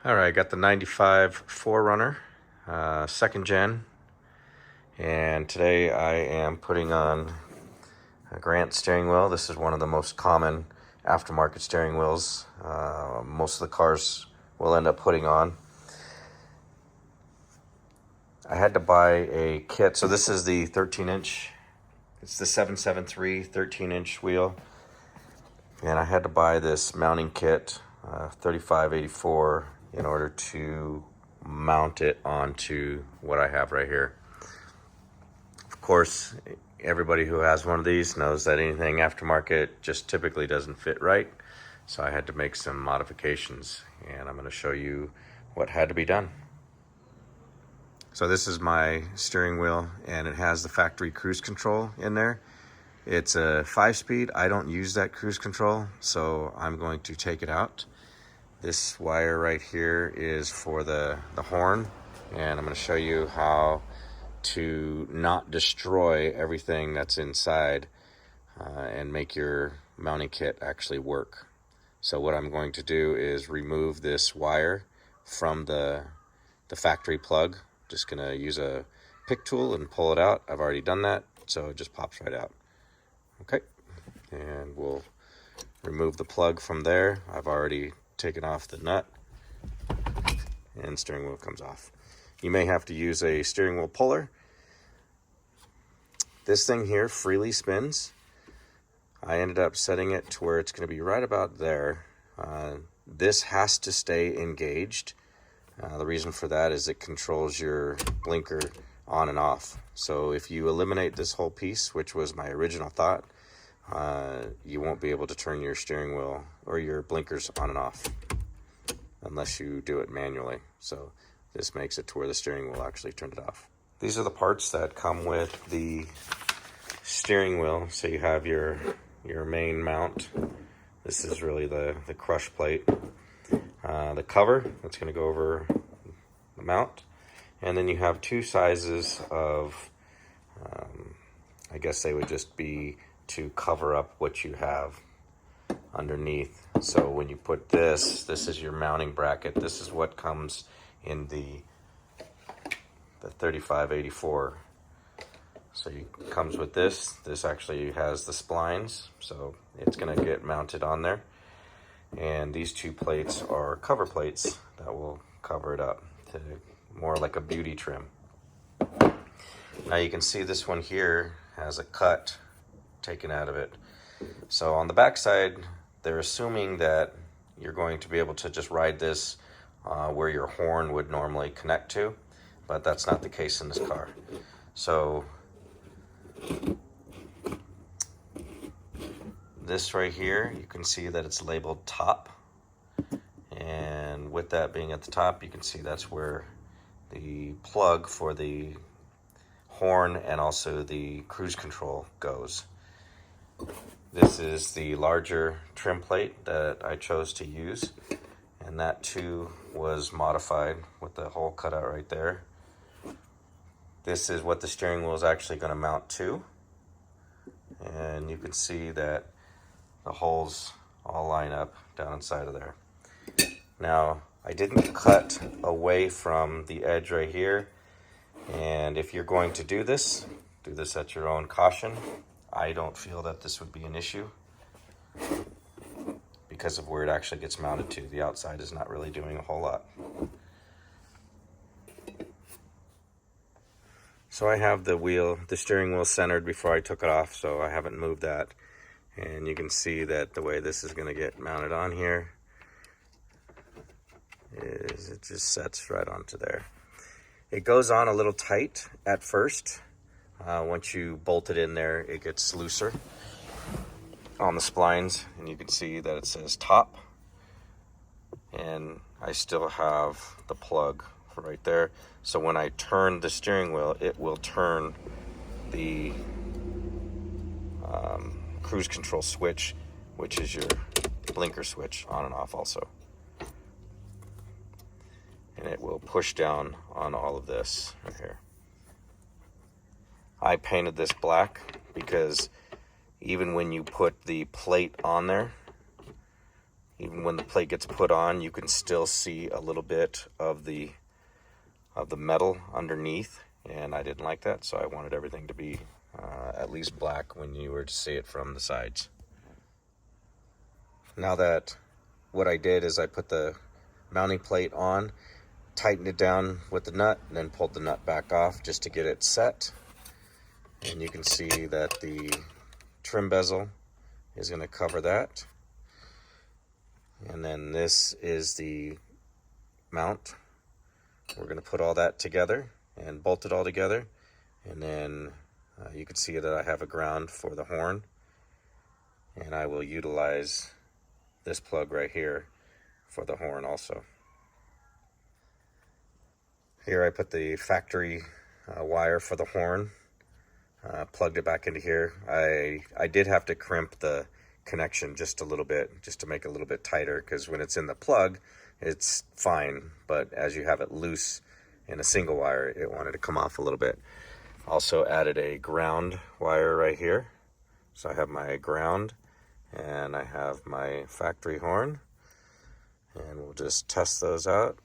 All right, got the 95 4Runner, second gen, and today I am putting on a Grant steering wheel. This is one of the most common aftermarket steering wheels most of the cars will end up putting on. I had to buy a kit, so this is the 13-inch, it's the 773 13-inch wheel, and I had to buy this mounting kit, 3584, in order to mount it onto what I have right here. Of course, everybody who has one of these knows that anything aftermarket just typically doesn't fit right. So I had to make some modifications, and I'm going to show you what had to be done. So this is my steering wheel, and it has the factory cruise control in there. It's a 5-speed. I don't use that cruise control, so I'm going to take it out. This wire right here is for the horn, and I'm going to show you how to not destroy everything that's inside and make your mounting kit actually work. So what I'm going to do is remove this wire from the factory plug. Just going to use a pick tool and pull it out. I've already done that, so it just pops right out. Okay, and we'll remove the plug from there. I've already taken off the nut, and steering wheel comes off. You may have to use a steering wheel puller. This thing here freely spins. I ended up setting it to where it's going to be right about there. This has to stay engaged. The reason for that is it controls your blinker on and off. So if you eliminate this whole piece, which was my original thought, you won't be able to turn your steering wheel or your blinkers on and off unless you do it manually. So this makes it to where the steering wheel actually turned it off. These are the parts that come with the steering wheel. So you have your main mount. This is really the crush plate. The cover, that's going to go over the mount. And then you have two sizes of, I guess they would just be to cover up what you have underneath. So when you put this is your mounting bracket. This is what comes in the 3584. So it comes with this. This actually has the splines, so it's going to get mounted on there. And these two plates are cover plates that will cover it up to more like a beauty trim. Now you can see this one here has a cut taken out of it. So on the back side, they're assuming that you're going to be able to just ride this where your horn would normally connect to, but that's not the case in this car. So this right here, you can see that it's labeled top, and with that being at the top, you can see that's where the plug for the horn and also the cruise control goes. This is the larger trim plate that I chose to use, and that too was modified with the hole cut out right there. This is what the steering wheel is actually going to mount to, and you can see that the holes all line up down inside of there. Now, I didn't cut away from the edge right here, and if you're going to do this at your own caution. I don't feel that this would be an issue because of where it actually gets mounted to. The outside is not really doing a whole lot. So I have the steering wheel centered before I took it off, so I haven't moved that. And you can see that the way this is going to get mounted on here is it just sets right onto there. It goes on a little tight at first. Once you bolt it in there, it gets looser on the splines, and you can see that it says top, and I still have the plug right there. So when I turn the steering wheel, it will turn the cruise control switch, which is your blinker switch, on and off also. And it will push down on all of this right here. I painted this black because even when you put the plate on there, even when the plate gets put on, you can still see a little bit of the metal underneath, and I didn't like that, so I wanted everything to be at least black when you were to see it from the sides. Now that what I did is I put the mounting plate on, tightened it down with the nut, and then pulled the nut back off just to get it set. And you can see that the trim bezel is going to cover that. And then this is the mount. We're going to put all that together and bolt it all together. And then you can see that I have a ground for the horn. And I will utilize this plug right here for the horn also. Here I put the factory wire for the horn, plugged it back into here. I did have to crimp the connection just a little bit, just to make it a little bit tighter, because when it's in the plug, it's fine, but as you have it loose in a single wire, it wanted to come off a little bit. Also added a ground wire right here. So I have my ground, and I have my factory horn, and we'll just test those out.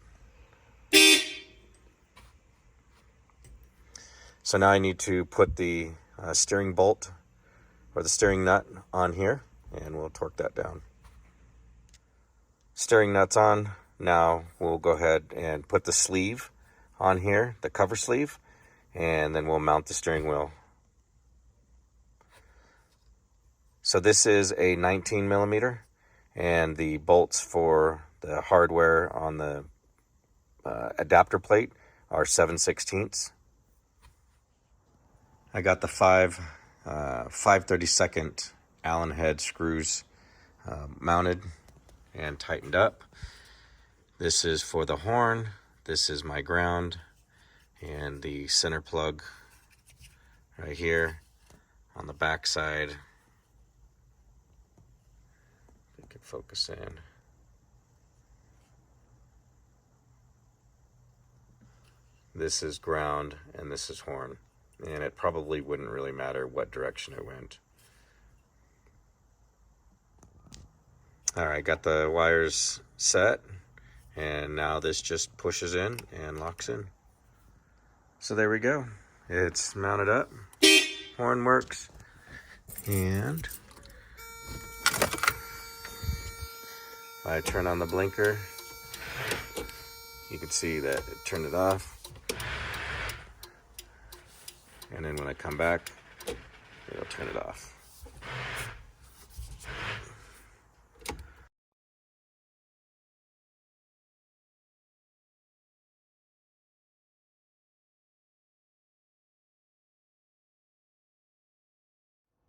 So now I need to put the steering bolt or the steering nut on here, and we'll torque that down. Steering nut's on. Now we'll go ahead and put the sleeve on here, the cover sleeve, and then we'll mount the steering wheel. So this is a 19 millimeter, and the bolts for the hardware on the adapter plate are 7/16. I got the 5/32 Allen head screws mounted and tightened up. This is for the horn. This is my ground, and the center plug right here on the back side. If we could focus in. This is ground and this is horn. And it probably wouldn't really matter what direction it went. All right, got the wires set, and now this just pushes in and locks in. So there we go. It's mounted up, horn works, and if I turn on the blinker, you can see that it turned it off. And then when I come back, it'll turn it off.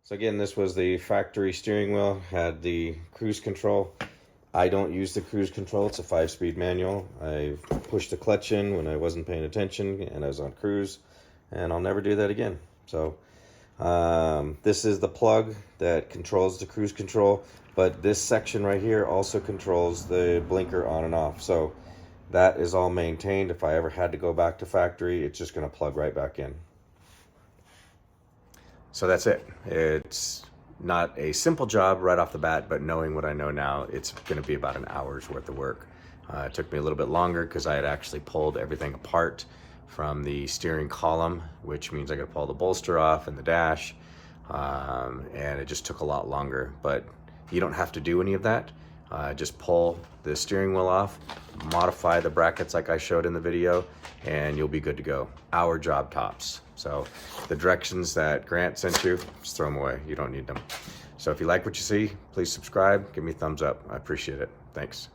So again, this was the factory steering wheel, had the cruise control. I don't use the cruise control, it's a 5-speed manual. I pushed the clutch in when I wasn't paying attention and I was on cruise, and I'll never do that again. So this is the plug that controls the cruise control, but this section right here also controls the blinker on and off. So that is all maintained. If I ever had to go back to factory, it's just going to plug right back in. So that's it. It's not a simple job right off the bat, but knowing what I know now, it's going to be about an hour's worth of work. It took me a little bit longer because I had actually pulled everything apart from the steering column, which means I got to pull the bolster off and the dash, and it just took a lot longer. But you don't have to do any of that. Just pull the steering wheel off, modify the brackets like I showed in the video, and you'll be good to go. Hour job tops. So the directions that Grant sent you, just throw them away. You don't need them. So if you like what you see, please subscribe, give me a thumbs up. I appreciate it. Thanks.